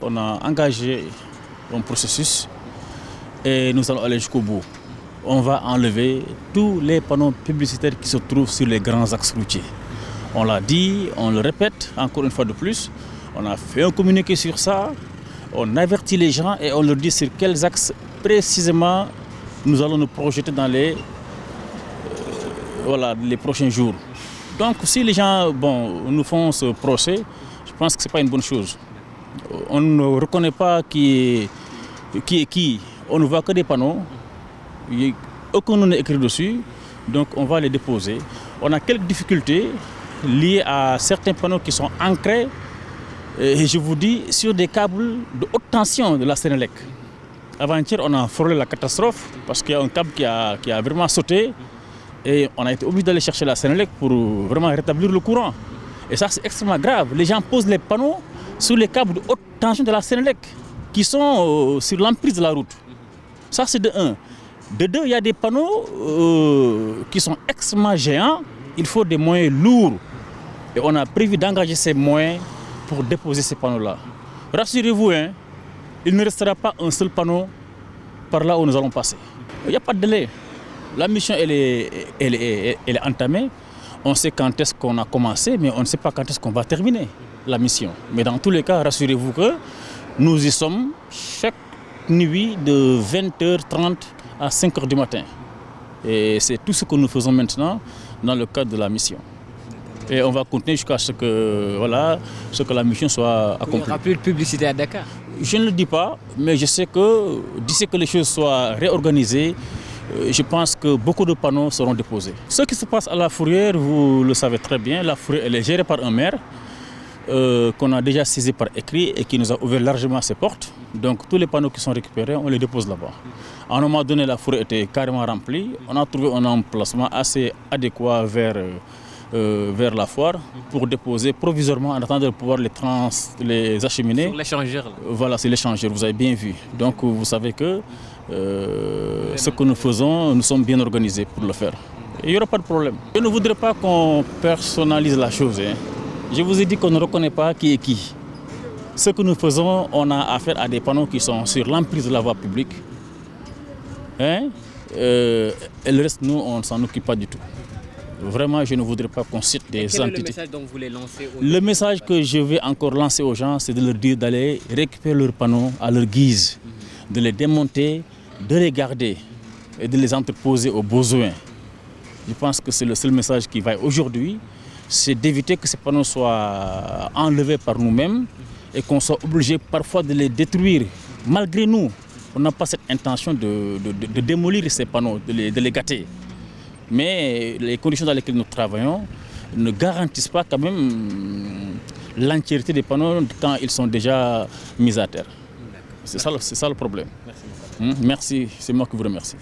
on a engagé un processus et nous allons aller jusqu'au bout. On va enlever tous les panneaux publicitaires qui se trouvent sur les grands axes routiers. On l'a dit, on le répète encore une fois de plus. On a fait un communiqué sur ça, on avertit les gens et on leur dit sur quels axes précisément nous allons nous projeter dans les prochains jours. Donc si les gens nous font ce procès, je pense que ce n'est pas une bonne chose. On ne reconnaît pas qui est qui. On ne voit que des panneaux. Aucun nom n'est écrit dessus. Donc on va les déposer. On a quelques difficultés liées à certains panneaux qui sont ancrés, et je vous dis, sur des câbles de haute tension de la Sénélec. Avant-hier, on a frôlé la catastrophe parce qu'il y a un câble qui a vraiment sauté. Et on a été obligé d'aller chercher la Sénélec pour vraiment rétablir le courant. Et ça, c'est extrêmement grave. Les gens posent les panneaux sur les câbles de haute tension de la Sénélec qui sont sur l'emprise de la route. Ça, c'est de un. De deux, il y a des panneaux qui sont extrêmement géants. Il faut des moyens lourds. Et on a prévu d'engager ces moyens pour déposer ces panneaux-là. Rassurez-vous, il ne restera pas un seul panneau par là où nous allons passer. Il n'y a pas de délai. La mission, elle est entamée. On sait quand est-ce qu'on a commencé, mais on ne sait pas quand est-ce qu'on va terminer la mission. Mais dans tous les cas, rassurez-vous que nous y sommes chaque nuit de 20h30 à 5h du matin. Et c'est tout ce que nous faisons maintenant dans le cadre de la mission. Et on va continuer jusqu'à ce que la mission soit accomplie. Il n'y aura plus de publicité à Dakar? Je ne le dis pas, mais je sais que d'ici que les choses soient réorganisées, je pense que beaucoup de panneaux seront déposés. Ce qui se passe à la Fourrière, vous le savez très bien, la Fourrière elle est gérée par un maire qu'on a déjà saisi par écrit et qui nous a ouvert largement ses portes. Donc tous les panneaux qui sont récupérés, on les dépose là-bas. À un moment donné, la Fourrière était carrément remplie. On a trouvé un emplacement assez adéquat vers la foire pour déposer provisoirement en attendant de pouvoir les acheminer. Sur l'échangeur là. Voilà, c'est l'échangeur, vous avez bien vu. Donc vous savez que ce que nous faisons, nous sommes bien organisés pour le faire. Il n'y aura pas de problème. Je ne voudrais pas qu'on personnalise la chose. Je vous ai dit qu'on ne reconnaît pas qui est qui. Ce que nous faisons, on a affaire à des panneaux qui sont sur l'emprise de la voie publique. Et le reste, nous, on ne s'en occupe pas du tout. Vraiment, je ne voudrais pas qu'on cite des entités. Quel est le message dont vous voulez lancer aux Le message que je vais encore lancer aux gens, c'est de leur dire d'aller récupérer leurs panneaux à leur guise, de les démonter, de les garder et de les entreposer aux besoins. Je pense que c'est le seul message qui vaille aujourd'hui, c'est d'éviter que ces panneaux soient enlevés par nous-mêmes et qu'on soit obligé parfois de les détruire. Malgré nous, on n'a pas cette intention de démolir ces panneaux, de les gâter. Mais les conditions dans lesquelles nous travaillons ne garantissent pas quand même l'entièreté des panneaux quand ils sont déjà mis à terre. C'est ça le problème. Merci. Merci, c'est moi qui vous remercie.